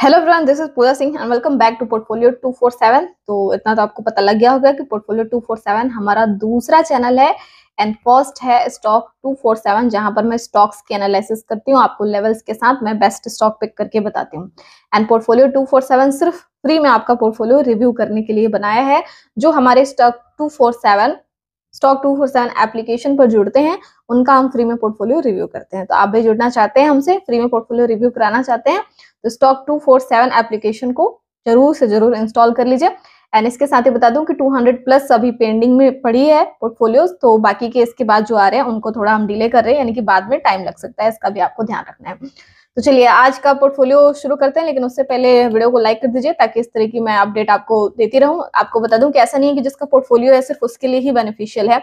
Hello everyone, this is Pooja Singh and welcome back to portfolio 247। तो इतना तो आपको पता लग गया होगा कि पोर्टफोलियो 247 हमारा दूसरा चैनल है एंड फर्स्ट है स्टॉक 247, जहां पर मैं स्टॉक्स की एनालिसिस करती हूँ। आपको लेवल्स के साथ मैं बेस्ट स्टॉक पिक करके बताती हूँ। एंड पोर्टफोलियो 247 सिर्फ फ्री में आपका पोर्टफोलियो रिव्यू करने के लिए बनाया है। जो हमारे स्टॉक 247 एप्लीकेशन पर जुड़ते हैं उनका हम फ्री में पोर्टफोलियो रिव्यू करते हैं। तो आप भी जुड़ना चाहते हैं हमसे, फ्री में पोर्टफोलियो रिव्यू कराना चाहते हैं, तो स्टॉक 247 एप्लीकेशन को जरूर से जरूर इंस्टॉल कर लीजिए। एंड इसके साथ ही बता दूं कि 200 प्लस अभी पेंडिंग में पड़ी है पोर्टफोलियोज, तो बाकी के इसके बाद जो आ रहे हैं उनको थोड़ा हम डिले कर रहे हैं, यानी कि बाद में टाइम लग सकता है, इसका भी आपको ध्यान रखना है। तो चलिए आज का पोर्टफोलियो शुरू करते हैं, लेकिन उससे पहले वीडियो को लाइक कर दीजिए ताकि इस तरह की मैं अपडेट आपको देती रहूं। आपको बता दूं कि ऐसा नहीं है कि जिसका पोर्टफोलियो है सिर्फ उसके लिए ही बेनिफिशियल है,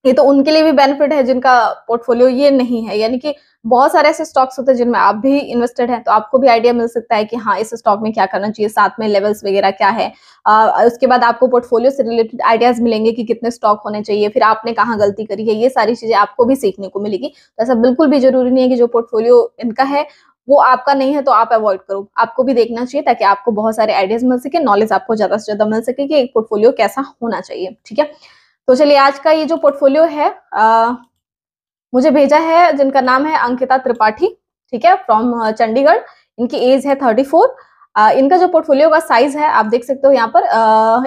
ये तो उनके लिए भी बेनिफिट है जिनका पोर्टफोलियो ये नहीं है। यानी कि बहुत सारे ऐसे स्टॉक्स होते हैं जिनमें आप भी इन्वेस्टेड हैं, तो आपको भी आइडिया मिल सकता है कि हाँ इस स्टॉक में क्या करना चाहिए, साथ में लेवल्स वगैरह क्या है। उसके बाद आपको पोर्टफोलियो से रिलेटेड आइडियाज मिलेंगे कि कितने स्टॉक होने चाहिए, फिर आपने कहाँ गलती करी है, ये सारी चीजें आपको भी सीखने को मिलेगी। तो ऐसा बिल्कुल भी जरूरी नहीं है कि जो पोर्टफोलियो इनका है वो आपका नहीं है तो आप अवॉइड करो, आपको भी देखना चाहिए ताकि आपको बहुत सारे आइडियाज मिल सके, नॉलेज आपको ज्यादा से ज्यादा मिल सके कि एक पोर्टफोलियो कैसा होना चाहिए। ठीक है, तो चलिए आज का ये जो पोर्टफोलियो है मुझे भेजा है जिनका नाम है अंकिता त्रिपाठी, ठीक है, फ्रॉम चंडीगढ़। इनकी एज है 34। इनका जो पोर्टफोलियो का साइज है आप देख सकते हो यहाँ पर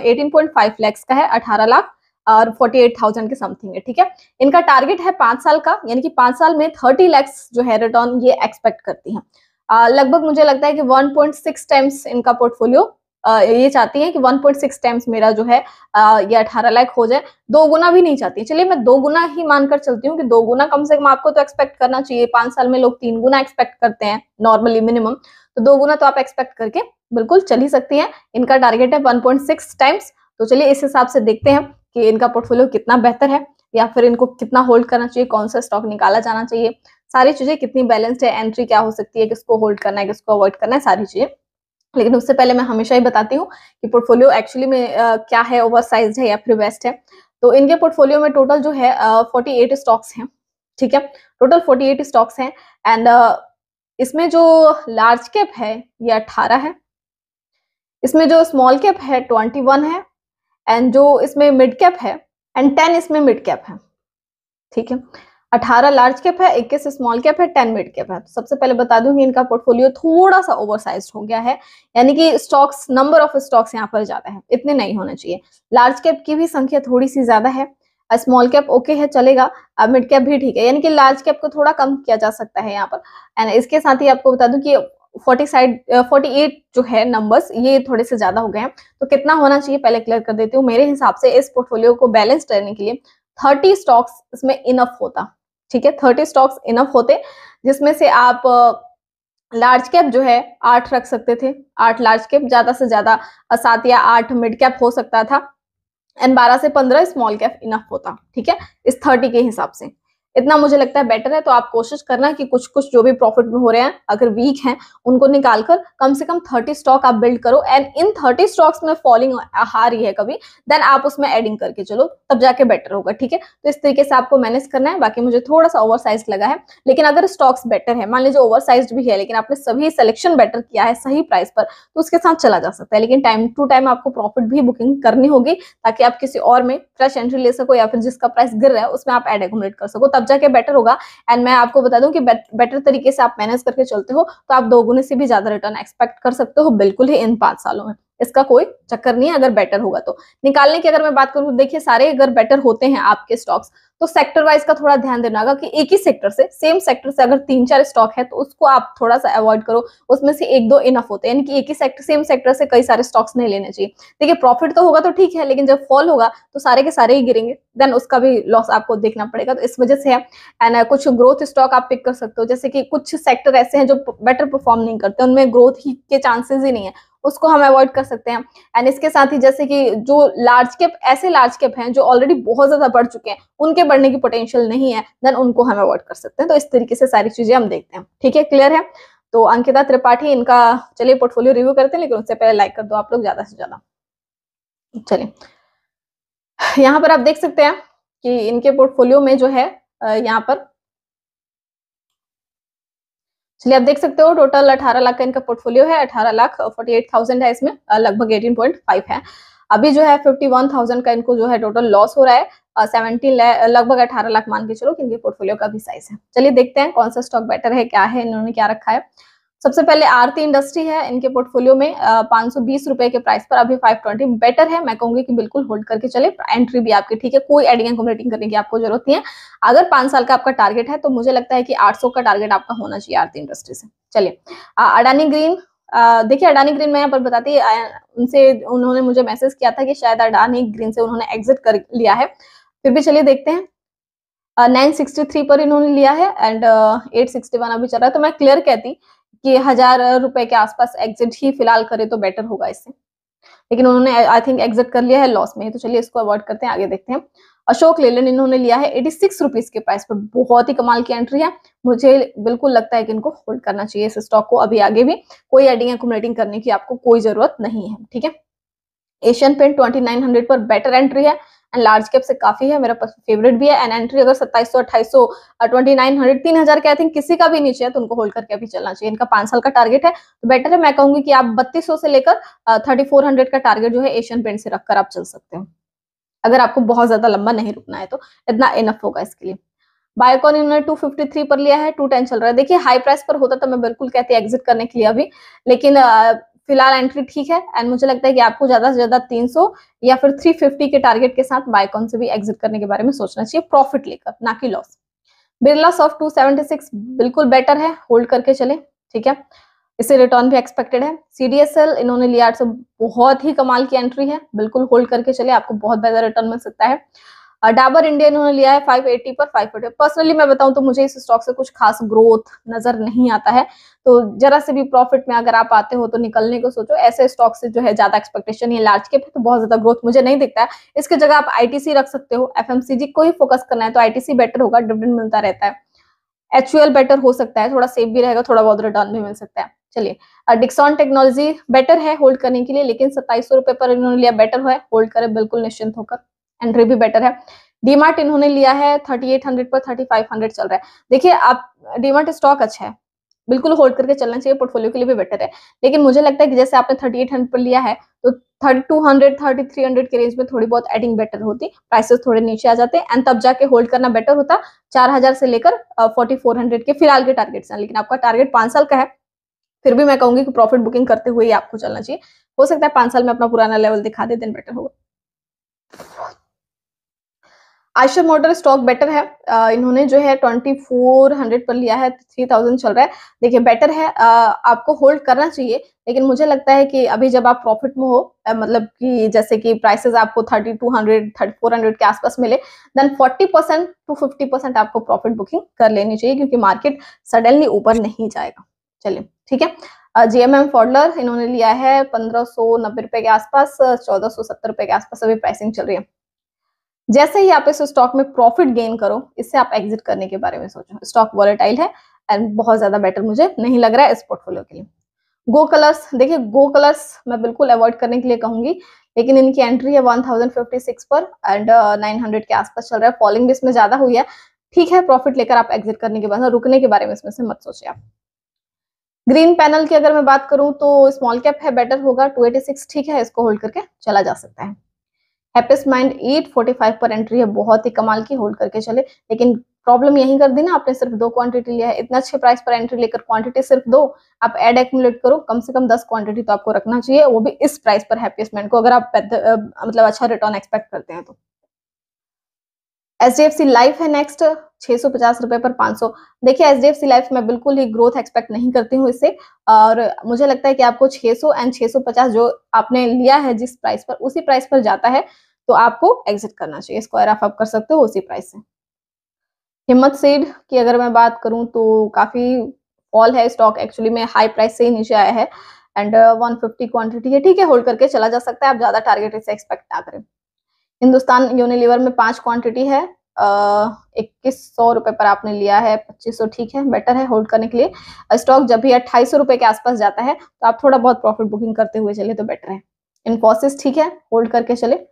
18.5 लैक्स का है, 18 लाख और 48,000 के समथिंग है। ठीक है, इनका टारगेट है 5 साल का, यानी कि 5 साल में 30 लैक्स जो है रिटर्न ये एक्सपेक्ट करती हैं। लगभग मुझे लगता है कि 1.6 टाइम्स इनका पोर्टफोलियो ये चाहती है कि 1.6 टाइम्स मेरा जो है ये 18 लाख हो जाए। 2 गुना भी नहीं चाहती है, चलिए मैं 2 गुना ही मानकर चलती हूँ कि 2 गुना कम से कम आपको तो एक्सपेक्ट करना चाहिए। 5 साल में लोग 3 गुना एक्सपेक्ट करते हैं नॉर्मली मिनिमम, तो 2 गुना तो आप एक्सपेक्ट करके बिल्कुल चल ही सकती हैं। इनका टारगेट है 1.6 टाइम्स। तो चलिए इस हिसाब से देखते हैं कि इनका पोर्टफोलियो कितना बेहतर है या फिर इनको कितना होल्ड करना चाहिए, कौन सा स्टॉक निकाला जाना चाहिए, सारी चीजें कितनी बैलेंस्ड है, एंट्री क्या हो सकती है, किसको होल्ड करना है, किसको अवॉइड करना है, सारी चीजें। लेकिन उससे पहले मैं हमेशा ही बताती हूँ कि पोर्टफोलियो एक्चुअली में क्या है, ओवर साइज है या फिर वेस्ट है। तो इनके पोर्टफोलियो में टोटल जो है 48 स्टॉक्स हैं। ठीक है, टोटल 48 स्टॉक्स हैं। एंड इसमें जो लार्ज कैप है ये 18 है, इसमें जो स्मॉल कैप है 21 है, एंड जो इसमें मिड कैप है एंड 10 इसमें मिड कैप है। ठीक है, 18 लार्ज कैप है, 21 स्मॉल कैप है, 10 मिड कैप है। तो सबसे पहले बता दूं कि इनका पोर्टफोलियो थोड़ा सा ओवरसाइज्ड हो गया है, यानी कि स्टॉक्स, नंबर ऑफ स्टॉक्स यहाँ पर ज्यादा है, इतने नहीं होने चाहिए। लार्ज कैप की भी संख्या थोड़ी सी ज्यादा है, स्मॉल कैप ओके है चलेगा, मिड कैप भी ठीक है, यानी कि लार्ज कैप को थोड़ा कम किया जा सकता है यहाँ पर। एंड इसके साथ ही आपको बता दूं कि 48 जो है नंबर्स ये थोड़े से ज्यादा हो गए हैं। तो कितना होना चाहिए पहले क्लियर कर देती हूँ। मेरे हिसाब से इस पोर्टफोलियो को बैलेंस करने के लिए 30 स्टॉक्स इसमें इनफ होता। ठीक है, 30 स्टॉक्स इनफ होते, जिसमें से आप लार्ज कैप जो है 8 रख सकते थे, 8 लार्ज कैप, ज्यादा से ज्यादा 7 या 8 मिड कैप हो सकता था, एंड 12 से 15 स्मॉल कैप इनफ होता। ठीक है, इस 30 के हिसाब से इतना मुझे लगता है बेटर है। तो आप कोशिश करना कि कुछ कुछ जो भी प्रॉफिट में हो रहे हैं, अगर वीक हैं उनको निकालकर कम से कम 30 स्टॉक आप बिल्ड करो। एंड इन 30 स्टॉक्स में फॉलिंग आ रही है कभी, देन आप उसमें एडिंग करके चलो, तब जाके बेटर होगा। ठीक है, तो इस तरीके से आपको मैनेज करना है। बाकी मुझे थोड़ा सा ओवर साइज लगा है, लेकिन अगर स्टॉक्स बेटर है, मान लीजिए ओवर साइज भी है लेकिन आपने सभी सिलेक्शन बेटर किया है सही प्राइस पर, तो उसके साथ चला जा सकता है। लेकिन टाइम टू टाइम आपको प्रॉफिट भी बुकिंग करनी होगी ताकि आप किसी और में फ्रेश एंट्री ले सको, या फिर जिसका प्राइस गिर रहा है उसमें आप एड एक्यूमुलेट कर सको, तब जाके बेटर होगा। एंड मैं आपको बता दूं कि बेटर तरीके से आप मैनेज करके चलते हो तो आप 2 गुने से भी ज्यादा रिटर्न एक्सपेक्ट कर सकते हो बिल्कुल ही इन 5 सालों में। इसका कोई चक्कर नहीं है अगर बेटर होगा तो। निकालने की अगर मैं बात करूं, देखिए सारे अगर बेटर होते हैं आपके स्टॉक्स, तो सेक्टर वाइज का थोड़ा ध्यान देना होगा कि एक ही सेक्टर से, सेम सेक्टर से अगर 3-4 स्टॉक है तो उसको आप थोड़ा सा अवॉइड करो, उसमें से 1-2 इनफ होते हैं। यानी कि एक ही सेक्टर, सेम सेक्टर से कई सारे स्टॉक्स नहीं लेने चाहिए। देखिए प्रॉफिट तो होगा तो ठीक है, लेकिन जब फॉल होगा तो सारे के सारे ही गिरेंगे, देन उसका भी लॉस आपको देखना पड़ेगा। तो इस वजह से है। एंड कुछ ग्रोथ स्टॉक आप पिक कर सकते हो, जैसे कि कुछ सेक्टर ऐसे हैं जो बेटर परफॉर्म नहीं करते, उनमें ग्रोथ ही के चांसेस ही नहीं है, उसको हम अवॉइड कर सकते हैं। एंड इसके साथ ही जैसे कि जो लार्ज कैप, ऐसे लार्ज कैप हैं जो ऑलरेडी बहुत ज्यादा बढ़ चुके हैं, उनके बढ़ने की पोटेंशियल नहीं है, देन उनको हम अवॉइड कर सकते हैं। तो इस तरीके से सारी चीजें हम देखते हैं। ठीक है, क्लियर है। तो अंकिता त्रिपाठी इनका चलिए पोर्टफोलियो रिव्यू करते हैं, लेकिन उससे पहले लाइक कर दो आप लोग ज्यादा से ज्यादा। चलिए यहाँ पर आप देख सकते हैं कि इनके पोर्टफोलियो में जो है यहाँ पर चलिए आप देख सकते हो टोटल 18 लाख का इनका पोर्टफोलियो है, 18,48,000 है इसमें, लगभग 18.5 है। अभी जो है 51,000 का इनको जो है टोटल लॉस हो रहा है, 17 लगभग 18 लाख मान के चलो कि इनके पोर्टफोलियो का भी साइज है। चलिए देखते हैं कौन सा स्टॉक बेटर है, क्या है, इन्होंने क्या रखा है। सबसे पहले आरती इंडस्ट्री है, इनके पोर्टफोलियो में 520 रुपए के प्राइस पर अभी 520 बेटर है। मैं कहूंगी कि बिल्कुल होल्ड करके चले, एंट्री भी आपकी ठीक है, कोई एडिंग एक्यूमुलेटिंग करने की आपको जरूरत नहीं है। अगर 5 साल का आपका टारगेट है तो मुझे लगता है कि 800 का टारगेट आपका होना चाहिए आरती इंडस्ट्री से। चलिए अडानी ग्रीन, देखिए अडानी ग्रीन मैं यहाँ पर बताती उनसे, उन्होंने मुझे मैसेज किया था कि शायद अडानी ग्रीन से उन्होंने एग्जिट कर लिया है, फिर भी चलिए देखते हैं। 963 पर इन्होंने लिया है एंड 861 अभी चल रहा है, तो मैं क्लियर कहती कि 1000 रुपए के आसपास एग्जिट ही फिलहाल करे तो बेटर होगा इससे, लेकिन उन्होंने आई थिंक एग्जिट कर लिया है लॉस में, तो चलिए इसको अवॉइड करते हैं, आगे देखते हैं। अशोक लेलैंड इन्होंने लिया है 86 रुपीज के प्राइस पर, बहुत ही कमाल की एंट्री है। मुझे बिल्कुल लगता है कि इनको होल्ड करना चाहिए इस स्टॉक को, अभी आगे भी कोई एडिंग एक्यूमुलेटिंग करने की आपको कोई जरूरत नहीं है, ठीक है। एशियन पेंट 2900 पर बेटर एंट्री है एंड लार्ज कैप से काफी है, मेरा फेवरेट भी है। एंड एंट्री अगर 2700, 2800, 2900, 3000 के आई थिंक किसी का भी नीचे है तो उनको होल्ड करके अभी चलना चाहिए। इनका 5 साल का टारगेट है तो बेटर है, मैं कहूंगी कि आप 3200 से लेकर 3400 का टारगेट जो है एशियन पेंट से रखकर आप चल सकते हो, अगर आपको बहुत ज्यादा लंबा नहीं रुकना है तो इतना इनफ होगा इसके लिए। बायोकॉन इन्होंने 253 पर लिया है, 210 चल रहा है। देखिए हाई प्राइस पर होता तो मैं बिल्कुल कहती एग्जिट करने के लिए अभी, लेकिन फिलहाल एंट्री ठीक है एंड मुझे लगता है कि आपको ज्यादा से ज्यादा 300 या फिर 350 के टारगेट के साथ बायोकॉन से भी एग्जिट करने के बारे में सोचना चाहिए, प्रॉफिट लेकर, ना कि लॉस। बिरला सॉफ्ट 276 बिल्कुल बेटर है, होल्ड करके चले, ठीक है, इससे रिटर्न भी एक्सपेक्टेड है। सीडीएसएल इन्होंने लिया 800, बहुत ही कमाल की एंट्री है, बिल्कुल होल्ड करके चले, आपको बहुत बेहतर रिटर्न मिल सकता है। डाबर इंडिया इन्होंने लिया है 580 पर 540। पर्सनली मैं बताऊं तो मुझे इस स्टॉक से कुछ खास ग्रोथ नजर नहीं आता है, तो जरा से भी प्रॉफिट में अगर आप आते हो तो निकलने को सोचो, ऐसे स्टॉक से जो है ज्यादा एक्सपेक्टेशन है, लार्ज कैप है तो बहुत ज्यादा ग्रोथ मुझे नहीं दिखता है। इसकी जगह आप आईटीसी रख सकते हो, एफएमसीजी को ही फोकस करना है तो आईटीसी बेटर होगा, डिविडेंड मिलता रहता है। एचयूएल बेटर हो सकता है, थोड़ा सेफ भी रहेगा, थोड़ा बहुत रिटर्न भी मिल सकता है। चलिए डिक्सॉन टेक्नोलॉजी बेटर है होल्ड करने के लिए, लेकिन 2700 रुपए पर इन्होंने लिया, बेटर है, होल्ड करे बिल्कुल निश्चिंत होकर, एंट्री भी बेटर है। डीमार्ट इन्होंने लिया है 3800 पर 3500 चल रहा है। देखिए आप डीमार्ट स्टॉक अच्छा है, बिल्कुल होल्ड करके चलना चाहिए, पोर्टफोलियो के लिए भी बेटर है, लेकिन मुझे लगता है कि जैसे आपने 3800 पर लिया है तो 3200 3300 के रेंज में थोड़ी बहुत एडिंग बेटर होती, प्राइसेस थोड़े नीचे आ जाते एंड तब जाके होल्ड करना बेटर होता। 4000 से लेकर 4400 के फिलहाल के टारगेट्स हैं, लेकिन आपका टारगेट 5 साल का है, फिर भी मैं कहूंगी कि प्रॉफिट बुकिंग करते हुए ही आपको चलना चाहिए, हो सकता है 5 साल में अपना पुराना लेवल दिखा दे, दिन बेटर होगा। आयशर मोटर स्टॉक बेटर है, इन्होंने जो है 2400 पर लिया है, 3000 चल रहा है। देखिए बेटर है, आपको होल्ड करना चाहिए, लेकिन मुझे लगता है कि अभी जब आप प्रॉफिट में हो, मतलब कि जैसे कि प्राइसेस आपको 3200 3400 के आसपास मिले, देन 40% to 50% आपको प्रॉफिट बुकिंग कर लेनी चाहिए, क्योंकि मार्केट सडनली ऊपर नहीं जाएगा। चलिए ठीक है। जीएमएम फॉडलर इन्होंने लिया है 1590 रुपए के आसपास, 1470 रुपए के आसपास अभी प्राइसिंग चल रही है। जैसे ही आप इस स्टॉक में प्रॉफिट गेन करो, इससे आप एग्जिट करने के बारे में सोचो, स्टॉक वॉलेटाइल है एंड बहुत ज्यादा बेटर मुझे नहीं लग रहा है इस पोर्टफोलियो के लिए। गो कलर्स, देखिए गो कलर्स मैं बिल्कुल अवॉइड करने के लिए कहूंगी, लेकिन इनकी एंट्री है 1056 पर एंड 900 के आसपास चल रहा है, फॉलिंग भी इसमें ज्यादा हुई है, ठीक है, प्रॉफिट लेकर आप एग्जिट करने के बाद रुकने के बारे में इसमें से मत सोचिए आप। ग्रीन पैनल की अगर मैं बात करूं तो स्मॉल कैप है, बेटर होगा, 286 ठीक है, इसको होल्ड करके चला जा सकता है। हैप्पीस्ट माइंड 845 पर एंट्री है, बहुत ही कमाल की, होल्ड करके चले, लेकिन प्रॉब्लम यही कर दी ना, आपने सिर्फ 2 क्वांटिटी लिया है, इतना अच्छे प्राइस पर एंट्री लेकर क्वांटिटी सिर्फ 2, आप ऐड एक्यूमुलेट करो, कम से कम 10 क्वांटिटी तो आपको रखना चाहिए, वो भी इस प्राइस पर हैप्पीस्ट माइंड को, अगर आप मतलब अच्छा रिटर्न एक्सपेक्ट करते हैं तो। एचडीएफसी लाइफ है नेक्स्ट, 650 रुपए पर 500। देखिए एचडीएफसी लाइफ में बिल्कुल ही ग्रोथ एक्सपेक्ट नहीं करती हूँ इससे, और मुझे लगता है कि आपको 600 एंड 650 जो आपने लिया है जिस प्राइस पर, उसी प्राइस पर जाता है तो आपको एग्जिट करना चाहिए, इसको रफ अप कर सकते हो उसी प्राइस से। हिम्मत सीड की अगर मैं बात करूं तो काफी फॉल है, स्टॉक एक्चुअली में हाई प्राइस से ही नीचे आया है एंड 150 क्वांटिटी है, ठीक है, होल्ड करके चला जा सकता है, आप ज्यादा टारगेट इससे एक्सपेक्ट ना करें। हिंदुस्तान यूनिलीवर में 5 क्वांटिटी है, 2100 रुपए पर आपने लिया है, 2500 ठीक है, बेटर है होल्ड करने के लिए। स्टॉक जब भी 2800 रुपए के आसपास जाता है तो आप थोड़ा बहुत प्रॉफिट बुकिंग करते हुए चले तो बेटर है। इन्फोसिस ठीक है, होल्ड करके चले।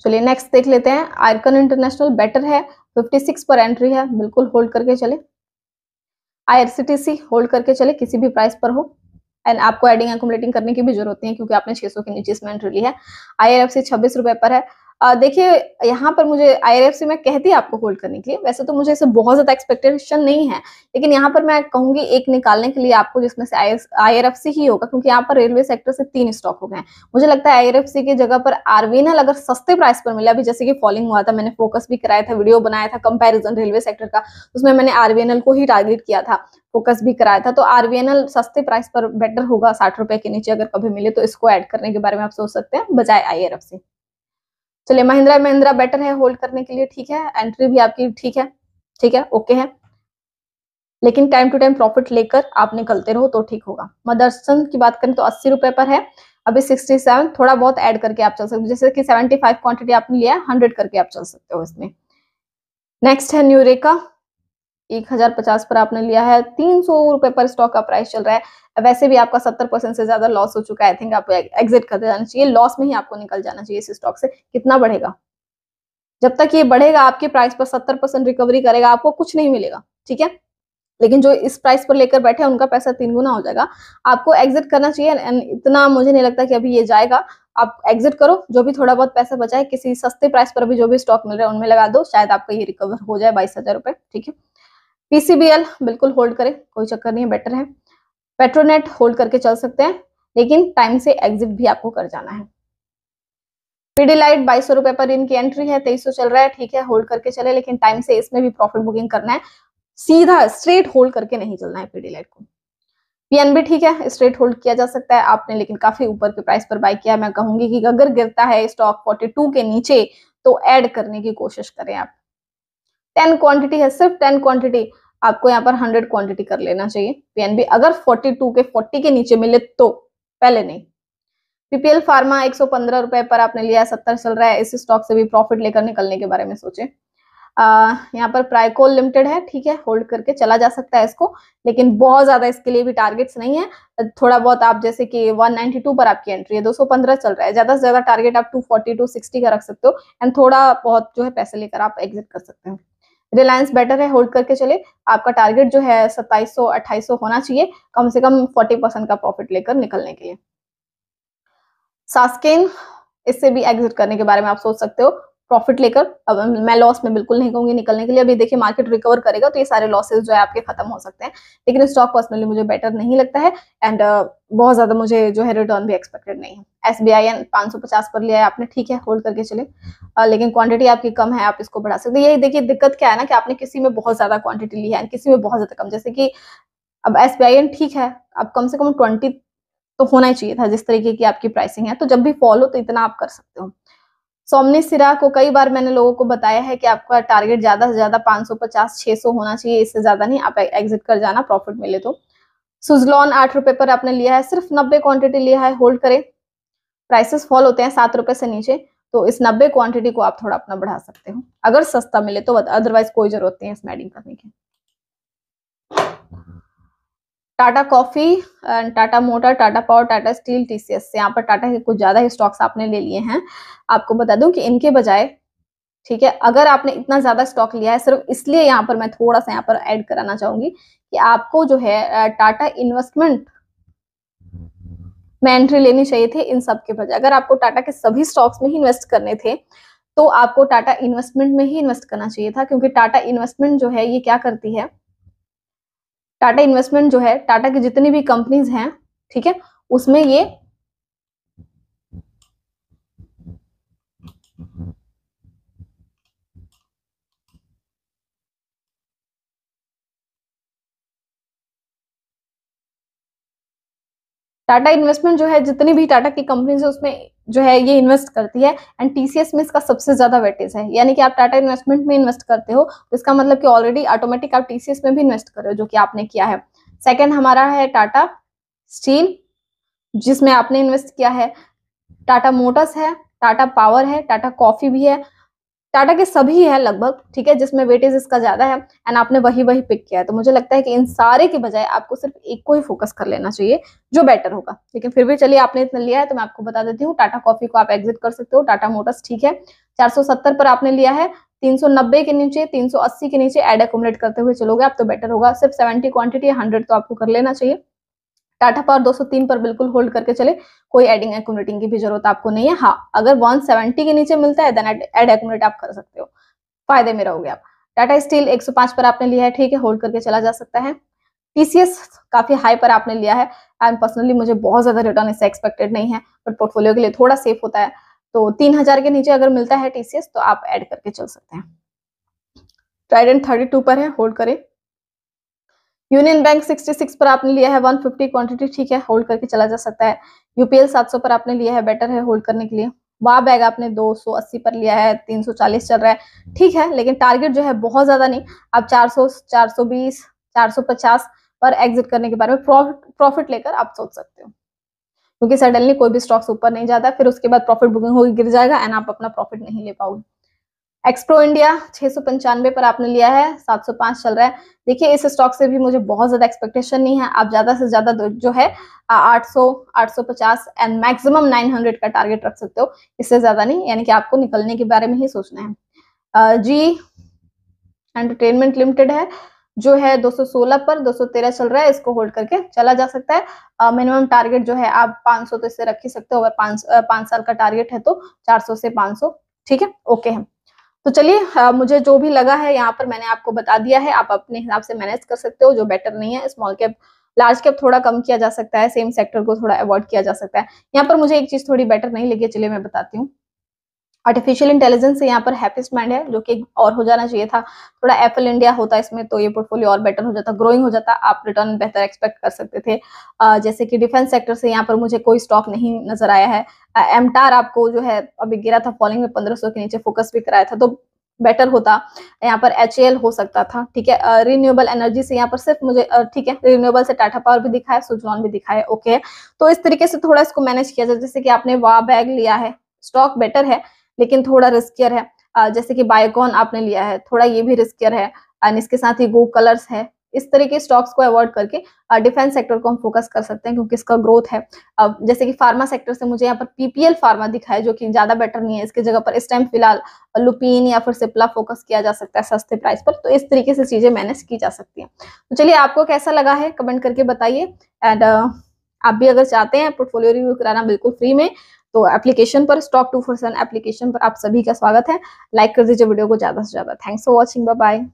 चलिए नेक्स्ट देख लेते हैं। आयरकन इंटरनेशनल बेटर है, 56 पर एंट्री है, बिल्कुल होल्ड करके चले। IRCTC होल्ड करके चले किसी भी प्राइस पर हो, एंड आपको एडिंग एक्युमुलेटिंग करने की भी जरूरत नहीं है क्योंकि आपने 600 के नीचे इसमें एंट्री ली है। IRFC 26 रुपए पर है। देखिए यहाँ पर मुझे IRFC में कहती है आपको होल्ड करने के लिए, वैसे तो मुझे इसे बहुत ज्यादा एक्सपेक्टेशन नहीं है, लेकिन यहाँ पर मैं कहूंगी एक निकालने के लिए आपको जिसमें से IRFC ही होगा, क्योंकि यहाँ पर रेलवे सेक्टर से 3 स्टॉक हो गए हैं। मुझे लगता है IRFC की जगह पर RVNL अगर सस्ते प्राइस पर मिला, अभी जैसे कि फॉलिंग हुआ था, मैंने फोकस भी कराया था, वीडियो बनाया था कंपेरिजन रेलवे सेक्टर का, उसमें मैंने RVNL को ही टारगेट किया था, फोकस भी कराया था। तो RVNL सस्ते प्राइस पर बेटर होगा, 60 रुपए के नीचे अगर कभी मिले तो इसको ऐड करने के बारे में आप सोच सकते हैं बजाय IRFC। चलिए महिंद्रा महिंद्रा बेटर है होल्ड करने के लिए, ठीक है, एंट्री भी आपकी ठीक है, ठीक है, ओके है, लेकिन टाइम टू टाइम प्रॉफिट लेकर आप निकलते रहो तो ठीक होगा। मदरसन की बात करें तो 80 रुपए पर है, अभी 67, थोड़ा बहुत ऐड करके आप चल सकते हो, जैसे कि 75 क्वांटिटी आपने लिया, 100 करके आप चल सकते हो इसमें। नेक्स्ट है न्यूरेका, 1050 पर आपने लिया है, 300 रुपए पर स्टॉक का प्राइस चल रहा है। वैसे भी आपका 70% से ज्यादा लॉस हो चुका है, आई थिंक आपको एग्जिट कर जाना चाहिए, लॉस में ही आपको निकल जाना चाहिए इस स्टॉक से। कितना बढ़ेगा? जब तक ये बढ़ेगा आपके प्राइस पर 70% रिकवरी करेगा, आपको कुछ नहीं मिलेगा, ठीक है, लेकिन जो इस प्राइस पर लेकर बैठे हैं उनका पैसा 3 गुना हो जाएगा। आपको एग्जिट करना चाहिए, एंड इतना मुझे नहीं लगता कि अभी ये जाएगा। आप एग्जिट करो, जो भी थोड़ा बहुत पैसा बचा है किसी सस्ते प्राइस पर भी जो भी स्टॉक मिल रहा है उनमें लगा दो, शायद आपका ये रिकवर हो जाए 22,000 रुपए, ठीक है। PCBL बिल्कुल होल्ड करें, कोई चक्कर नहीं है, बेटर है। पेट्रोनेट होल्ड करके चल सकते हैं, लेकिन टाइम से एग्जिट भी आपको कर जाना है। पीडीलाइट 2200 रुपए पर इनकी एंट्री है, 2300 चल रहा है, ठीक है, होल्ड करके चले, लेकिन टाइम से इसमें भी प्रॉफिट बुकिंग करना है, सीधा स्ट्रेट होल्ड करके नहीं चलना है पीडीलाइट को। PNB ठीक है, स्ट्रेट होल्ड किया जा सकता है आपने, लेकिन काफी ऊपर के प्राइस पर बाय किया। मैं कहूंगी कि अगर गिरता है स्टॉक 42 के नीचे तो ऐड करने की कोशिश करें आप। 10 क्वांटिटी है, सिर्फ 10 क्वांटिटी, आपको यहाँ पर 100 क्वांटिटी कर लेना चाहिए। PNB अगर 42 के 40 के नीचे मिले तो, पहले नहीं। PPL फार्मा 115 रुपए पर आपने लिया, 70 चल रहा है, इस स्टॉक से भी प्रॉफिट लेकर निकलने के बारे में सोचे। यहाँ पर प्राइकोल लिमिटेड है, ठीक है, होल्ड करके चला जा सकता है इसको, लेकिन बहुत ज्यादा इसके लिए भी टारगेट्स नहीं है। थोड़ा बहुत आप जैसे कि 192 पर आपकी एंट्री है, 215 चल रहा है, ज्यादा से ज्यादा टारगेट आप 240 260 का रख सकते हो, एंड थोड़ा बहुत जो है पैसे लेकर आप एग्जिट कर सकते हो। रिलायंस बेटर है, होल्ड करके चले, आपका टारगेट जो है 2700 2800 होना चाहिए, कम से कम 40% का प्रॉफिट लेकर निकलने के लिए। सास्केन, इससे भी एग्जिट करने के बारे में आप सोच सकते हो, प्रॉफिट लेकर। अब मैं लॉस में बिल्कुल नहीं कहूंगी निकलने के लिए, अभी देखिए मार्केट रिकवर करेगा तो ये सारे लॉसेस जो है आपके खत्म हो सकते हैं, लेकिन स्टॉक पर्सनली मुझे बेटर नहीं लगता है, एंड बहुत ज्यादा मुझे जो है रिटर्न भी एक्सपेक्टेड नहीं है। SBIN 550 पर लिया है आपने, ठीक है, होल्ड करके चले, लेकिन क्वांटिटी आपकी कम है, आप इसको बढ़ा सकते हैं। ये देखिए दिक्कत क्या है ना, कि आपने किसी में बहुत ज्यादा क्वांटिटी ली है, किसी में बहुत ज्यादा कम, जैसे कि अब SBIN ठीक है, अब कम से कम 20 तो होना ही चाहिए था जिस तरीके की आपकी प्राइसिंग है, तो जब भी फॉल हो तो इतना आप कर सकते हो। सोमनी सिरा को कई बार मैंने लोगों को बताया है कि आपका टारगेट ज्यादा से ज्यादा 550 600 होना चाहिए, इससे ज्यादा नहीं, आप एग्जिट कर जाना प्रॉफिट मिले तो। सुजलॉन 8 रुपए पर आपने लिया है, सिर्फ 90 क्वांटिटी लिया है, होल्ड करें। प्राइसेस फॉल होते हैं 7 रुपए से नीचे, तो इस 90 क्वांटिटी को आप थोड़ा अपना बढ़ा सकते हो अगर सस्ता मिले तो, अदरवाइज कोई जरूरत नहीं है इसमें एडिंग करने की। Tata coffee, Tata motor, Tata power, Tata steel, TCS से यहाँ पर टाटा के कुछ ज्यादा ही स्टॉक्स आपने ले लिए हैं। आपको बता दूं कि इनके बजाय, ठीक है, अगर आपने इतना ज्यादा स्टॉक लिया है, सिर्फ इसलिए यहाँ पर मैं थोड़ा सा यहाँ पर ऐड कराना चाहूंगी कि आपको जो है टाटा इन्वेस्टमेंट में एंट्री लेनी चाहिए थी इन सब के बजाय। अगर आपको टाटा के सभी स्टॉक्स में ही इन्वेस्ट करने थे तो आपको टाटा इन्वेस्टमेंट में ही इन्वेस्ट करना चाहिए था, क्योंकि टाटा इन्वेस्टमेंट जो है ये क्या करती है, टाटा इन्वेस्टमेंट जो है टाटा की जितनी भी कंपनीज हैं, ठीक है, उसमें ये टाटा इन्वेस्टमेंट जो है जितनी भी टाटा की कंपनीज है उसमें जो है ये इन्वेस्ट करती है, एंड TCS में इसका सबसे ज्यादा वेटेज है। यानी कि आप टाटा इन्वेस्टमेंट में इन्वेस्ट करते हो तो इसका मतलब कि ऑलरेडी ऑटोमेटिक आप TCS में भी इन्वेस्ट कर रहे हो, जो कि आपने किया है। सेकंड हमारा है टाटा स्टील, जिसमें आपने इन्वेस्ट किया है। टाटा मोटर्स है, टाटा पावर है, टाटा कॉफी भी है, टाटा के सभी है लगभग, ठीक है, जिसमें वेटेज इसका ज्यादा है एंड आपने वही पिक किया है। तो मुझे लगता है कि इन सारे के बजाय आपको सिर्फ एक को ही फोकस कर लेना चाहिए जो बेटर होगा। लेकिन फिर भी चलिए, आपने इतना लिया है तो मैं आपको बता देती हूँ, टाटा कॉफी को आप एग्जिट कर सकते हो। टाटा मोटर्स ठीक है, 470 पर आपने लिया है, 390 के नीचे, 380 के नीचे एड एक्यूमुलेट करते हुए चलोगे आप तो बेटर होगा। सिर्फ 70 क्वांटिटी 100 तो आपको कर लेना चाहिए। टाटा पावर 203 पर बिल्कुल होल्ड करके चले, कोई एडिंग एक्यूमुलेटिंग की भी जरूरत आपको नहीं है। हाँ, अगर 170 के नीचे मिलता है देन एड एक्यूमुलेट आप कर सकते हो, फायदे में रहोगे आप। टाटा स्टील 105 पर आपने लिया है, ठीक है, होल्ड करके चला जा सकता है। टीसीएस काफी हाई पर आपने लिया है एंड पर्सनली मुझे बहुत ज्यादा रिटर्न इससे एक्सपेक्टेड नहीं है, बट पोर्टफोलियो के लिए थोड़ा सेफ होता है। तो 3000 के नीचे अगर मिलता है टीसीएस तो आप ऐड करके चल सकते हैं। ट्राइडेंट 32 पर है, होल्ड करें। यूनियन बैंक 66 पर आपने लिया है, 150 क्वांटिटी, ठीक है, होल्ड करके चला जा सकता है। यूपीएल 700 पर आपने लिया है, बेटर है होल्ड करने के लिए। वाह बैग आपने 280 पर लिया है, 340 चल रहा है, ठीक है, लेकिन टारगेट जो है बहुत ज्यादा नहीं, आप 400, 420, 450 पर एग्जिट करने के बारे में प्रॉफिट लेकर आप सोच सकते हो, क्योंकि सडनली कोई भी स्टॉक्स ऊपर नहीं जाता, फिर उसके बाद प्रॉफिट बुकिंग होगी, गिर जाएगा एंड आप अपना प्रॉफिट नहीं ले पाओगे। एक्सप्रो इंडिया 695 पर आपने लिया है, 705 चल रहा है। देखिए, इस स्टॉक से भी मुझे बहुत ज्यादा एक्सपेक्टेशन नहीं है। आप ज्यादा से ज्यादा जो है 800, 850 एंड मैक्सिमम 900 का टारगेट रख सकते हो, इससे ज्यादा नहीं, यानी कि आपको निकलने के बारे में ही सोचना है। जी एंटरटेनमेंट लिमिटेड है जो है 216 पर 213 चल रहा है, इसको होल्ड करके चला जा सकता है। मिनिमम टारगेट जो है आप 500 तो इससे रख ही सकते हो, अगर 5 साल का टारगेट है तो 400 से 500, ठीक है, ओके है। तो चलिए, मुझे जो भी लगा है यहाँ पर मैंने आपको बता दिया है, आप अपने हिसाब से मैनेज कर सकते हो। जो बेटर नहीं है, स्मॉल कैप, लार्ज कैप थोड़ा कम किया जा सकता है, सेम सेक्टर को थोड़ा अवॉइड किया जा सकता है। यहाँ पर मुझे एक चीज थोड़ी बेटर नहीं लगी, चलिए मैं बताती हूँ। आर्टिफिशियल इंटेलिजेंस से यहाँ पर हैप्पीस्ट माइंड है, जो कि और हो जाना चाहिए था, थोड़ा एफएल इंडिया होता इसमें तो ये पोर्टफोलियो और बेटर हो जाता, ग्रोइंग हो जाता, आप रिटर्न बेहतर एक्सपेक्ट कर सकते थे। जैसे कि डिफेंस सेक्टर से यहाँ पर मुझे कोई स्टॉक नहीं नजर आया है। एमटार आपको जो है अभी गिरा था, फॉलिंग में 1500 के नीचे फोकस भी कराया था, तो बेटर होता। यहाँ पर HAL हो सकता था, ठीक है। रिन्यूएबल एनर्जी से यहाँ पर सिर्फ मुझे ठीक है, रिन्यूएबल से टाटा पावर भी दिखा है, सुजलॉन भी दिखा है, ओके। तो इस तरीके से थोड़ा इसको मैनेज किया जाए। जैसे कि आपने वाह बैग लिया है, स्टॉक बेटर है लेकिन थोड़ा रिस्कियर है। जैसे कि बायोकॉन आपने लिया है, थोड़ा ये भी रिस्कियर है एंड इसके साथ ही गो कलर्स है। इस तरह के स्टॉक्स को अवॉइड करके डिफेंस सेक्टर को हम फोकस कर सकते हैं, क्योंकि इसका ग्रोथ है। जैसे कि फार्मा सेक्टर से मुझे यहाँ पर PPL फार्मा दिखा है, जो कि ज्यादा बेटर नहीं है। इसके जगह पर इस टाइम फिलहाल लुपिन या फिर सिप्ला फोकस किया जा सकता है सस्ते प्राइस पर। तो इस तरीके से चीजें मैनेज की जा सकती हैं। तो चलिए, आपको कैसा लगा है कमेंट करके बताइए। एंड आप भी अगर चाहते हैं पोर्टफोलियो रिव्यू कराना बिल्कुल फ्री में, तो एप्लीकेशन पर स्टॉक 247 एप्लीकेशन पर आप सभी का स्वागत है। लाइक कर दीजिए वीडियो को ज्यादा से ज्यादा। Thanks for watching, bye bye.